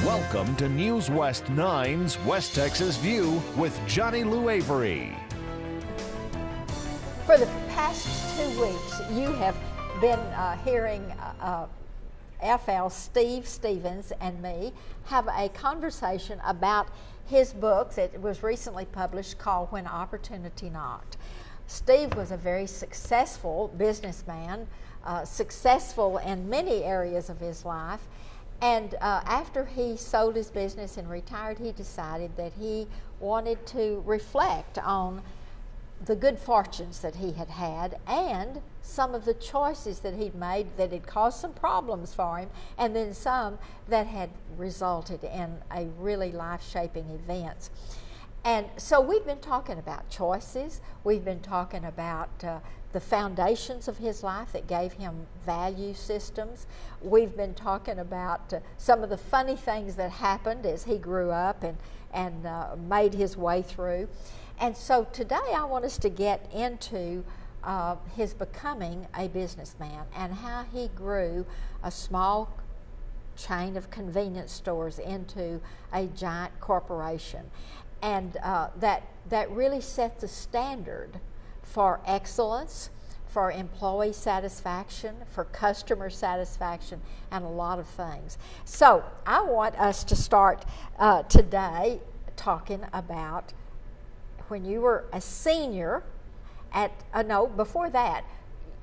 Welcome to News West 9's West Texas View with Johnny Lou Avery. For the past 2 weeks, you have been hearing FL Steve Stevens and me have a conversation about his books. It was recently published called When Opportunity Knocked. Steve was a very successful businessman, successful in many areas of his life. And after he sold his business and retired, he decided that he wanted to reflect on the good fortunes that he had had and some of the choices that he'd made that had caused some problems for him, and then some that had resulted in a really life-shaping events. And so we've been talking about choices. We've been talking about the foundations of his life that gave him value systems. We've been talking about some of the funny things that happened as he grew up and made his way through. And so today I want us to get into his becoming a businessman and how he grew a small chain of convenience stores into a giant corporation. And that really set the standard for excellence, for employee satisfaction, for customer satisfaction, and a lot of things. So I want us to start today talking about when you were a senior at, before that,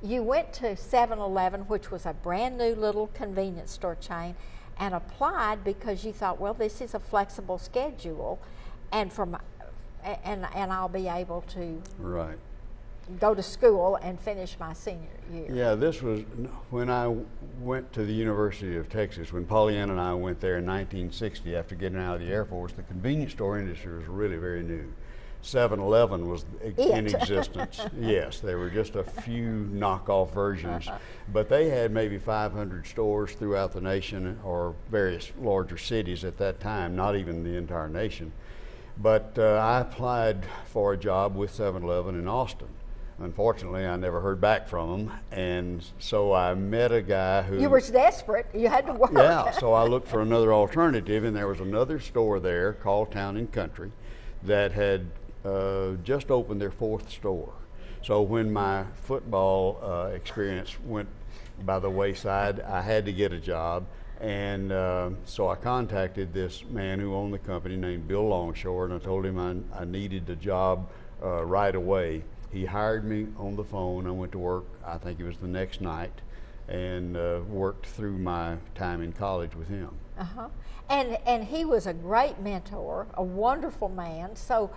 you went to 7-Eleven, which was a brand new little convenience store chain, and applied because you thought, well, this is a flexible schedule, and I'll be able to go to school and finish my senior year. Yeah, this was when I went to the University of Texas. When Pollyanna and I went there in 1960 after getting out of the Air Force, the convenience store industry was really very new. 7-Eleven was in existence. Yes, there were just a few knockoff versions, but they had maybe 500 stores throughout the nation or various larger cities at that time, not even the entire nation. But I applied for a job with 7-Eleven in Austin. Unfortunately, I never heard back from them, and so I met a guy who... You were desperate. You had to work. Yeah, so I looked for another alternative, and there was another store there called Town and Country that had just opened their 4th store. So when my football experience went by the wayside, I had to get a job, and so I contacted this man who owned the company named Bill Longshore, and I told him I needed a job right away. He hired me on the phone. I went to work, I think it was the next night, and worked through my time in college with him. And he was a great mentor, a wonderful man. So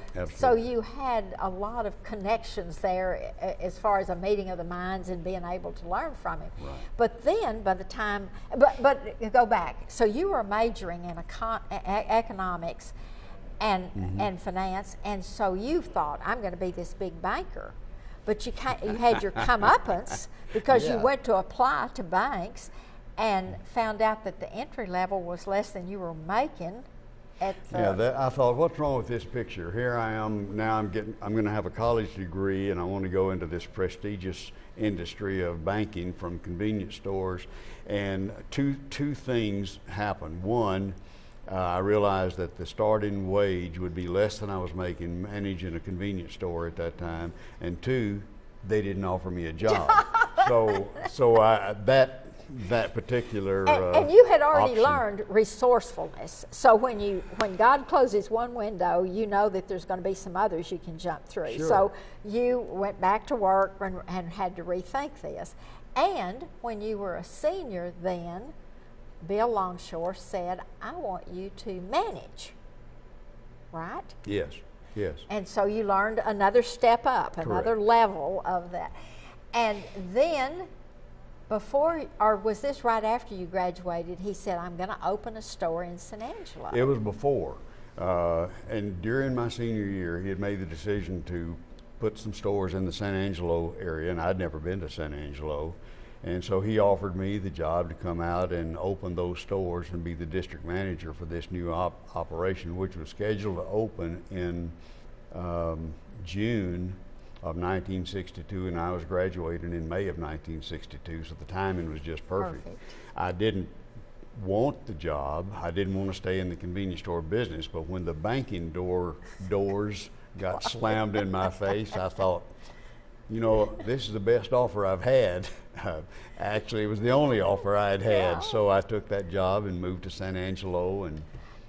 you had a lot of connections there as far as a meeting of the minds and being able to learn from him. Right. But then by the time, but go back. So you were majoring in economics and finance, and so you thought, I'm going to be this big banker. But you had your comeuppance because you went to apply to banks and found out that the entry level was less than you were making at the... I thought, what's wrong with this picture? Here I am, now I'm going to have a college degree, and I want to go into this prestigious industry of banking from convenience stores. And two things happened. One, I realized that the starting wage would be less than I was making managing a convenience store at that time. And two, they didn't offer me a job. so that particular and you had already option. learned resourcefulness. So when God closes one window, you know that there's going to be some others you can jump through. Sure. So you went back to work and had to rethink this. And when you were a senior then, Bill Longshore said, I want you to manage, right? Yes. And so you learned another step up, another level of that. And then was this right after you graduated, he said, I'm going to open a store in San Angelo? It was before. And during my senior year, he had made the decision to put some stores in the San Angelo area, and I'd never been to San Angelo. And so he offered me the job to come out and open those stores and be the district manager for this new operation, which was scheduled to open in June of 1962, and I was graduating in May of 1962, so the timing was just perfect. I didn't want the job. I didn't want to stay in the convenience store business, but when the banking doors got slammed in my face, I thought, you know, this is the best offer I've had. Actually, it was the only offer I had had, so I took that job and moved to San Angelo.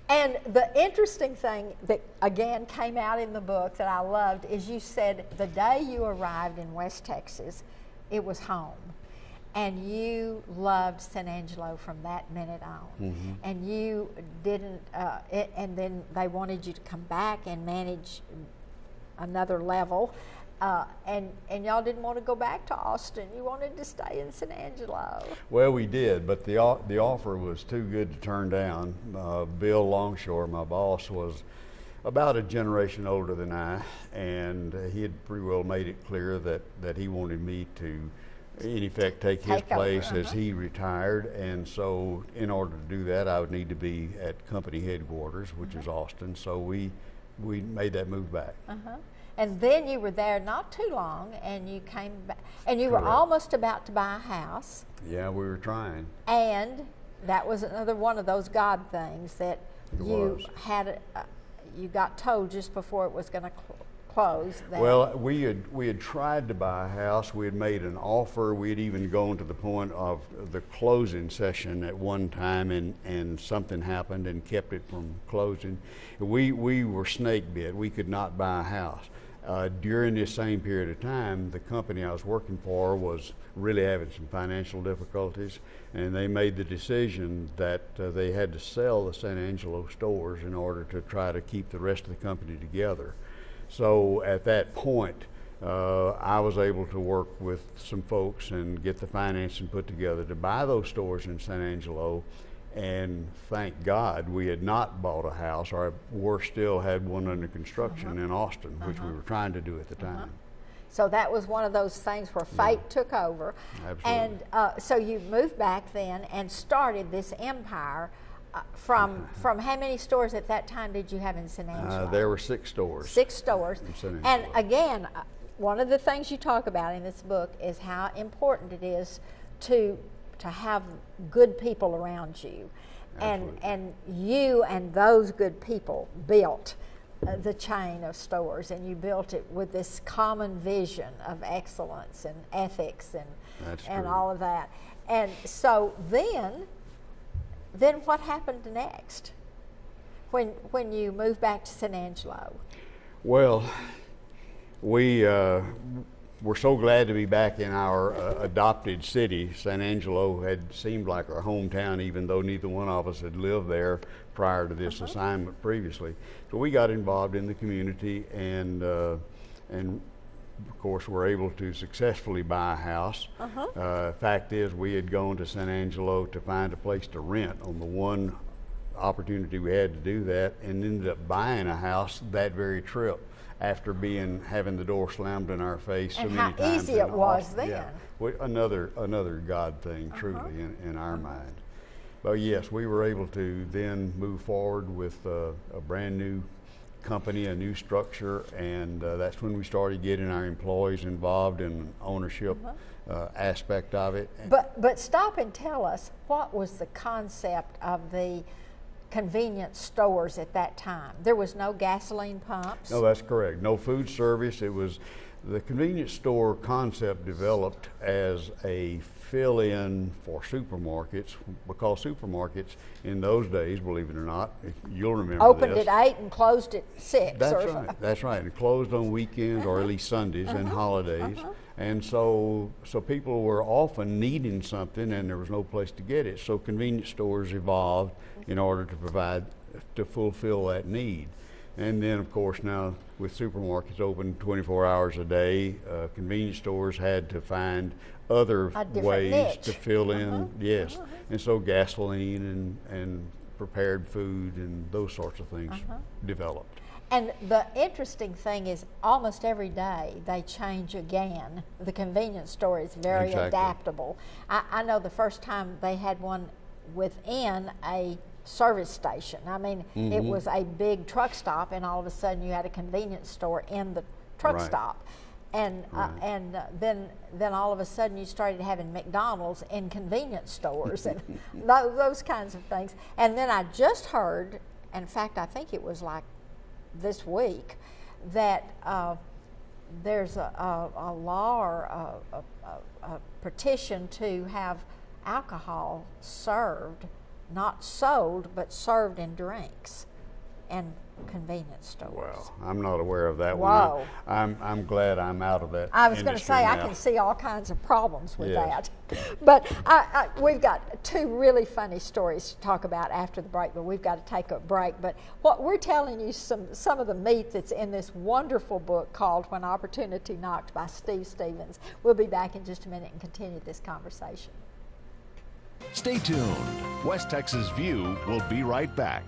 And the interesting thing that, again, came out in the book that I loved is you said the day you arrived in West Texas, it was home. And you loved San Angelo from that minute on. And you didn't, and then they wanted you to come back and manage another level. And y'all didn't want to go back to Austin. You wanted to stay in San Angelo. Well, we did, but the offer was too good to turn down. Bill Longshore, my boss, was about a generation older than I, and he had pretty well made it clear that he wanted me to, in effect, take his place as he retired. And so in order to do that, I would need to be at company headquarters, which is Austin. So we made that move back. And then you were there not too long, and you came back, and you Correct. were almost about to buy a house. Yeah, we were trying. And that was another one of those God things that you had. You got told just before it was going to close. That Well, we had tried to buy a house. We had made an offer. We had even gone to the point of the closing session at one time, and something happened and kept it from closing. We were snake bit. We could not buy a house. During this same period of time, the company I was working for was really having some financial difficulties, and they made the decision that they had to sell the San Angelo stores in order to try to keep the rest of the company together. So at that point, I was able to work with some folks and get the financing put together to buy those stores in San Angelo. And thank God we had not bought a house, or worse still, had one under construction in Austin, which we were trying to do at the time. So that was one of those things where fate took over. Absolutely. And so you moved back then and started this empire. From how many stores at that time did you have in San Angelo? There were 6 stores. 6 stores. in San And Angelo. again, one of the things you talk about in this book is how important it is to have good people around you. And you and those good people built the chain of stores, and you built it with this common vision of excellence and ethics and all of that. And so then what happened next when you moved back to San Angelo? Well, we were so glad to be back in our adopted city. San Angelo had seemed like our hometown, even though neither one of us had lived there prior to this assignment previously. So we got involved in the community, and of course were able to successfully buy a house. Fact is, we had gone to San Angelo to find a place to rent on the one opportunity we had to do that, and ended up buying a house that very trip after having the door slammed in our face so many times. And how easy it was then. Yeah. Another God thing, truly, in our mind. But yes, we were able to then move forward with a brand new company, a new structure, and that's when we started getting our employees involved in ownership aspect of it. But stop and tell us, what was the concept of the convenience stores at that time? There was no gasoline pumps? No, that's correct. No food service. It was the convenience store concept developed as a fill-in for supermarkets, because supermarkets in those days, believe it or not, you'll remember opened this, at 8 and closed at 6. That's right. That's right. It closed on weekends or at least Sundays and holidays. And so people were often needing something and there was no place to get it. So convenience stores evolved in order to fulfill that need. And then, of course, now with supermarkets open 24 hours a day, convenience stores had to find other ways niche to fill in. Yes. And so gasoline and prepared food and those sorts of things developed. And the interesting thing is, almost every day they change again. The convenience store is very adaptable. I know the first time they had one within a service station. I mean, it was a big truck stop, and all of a sudden you had a convenience store in the truck stop. And then all of a sudden you started having McDonald's in convenience stores and those kinds of things. And then I just heard, in fact I think it was like this week, that there's a law or a petition to have alcohol served, not sold, but served in drinks and convenience stores. Well, I'm not aware of that Whoa. one. I'm glad I'm out of that. I was going to say, now. I can see all kinds of problems with Yes. that. But we've got two really funny stories to talk about after the break, but we've got to take a break. But what we're telling you some of the meat that's in this wonderful book called When Opportunity Knocked by Steve Stevens. We'll be back in just a minute and continue this conversation. Stay tuned. West Texas View will be right back.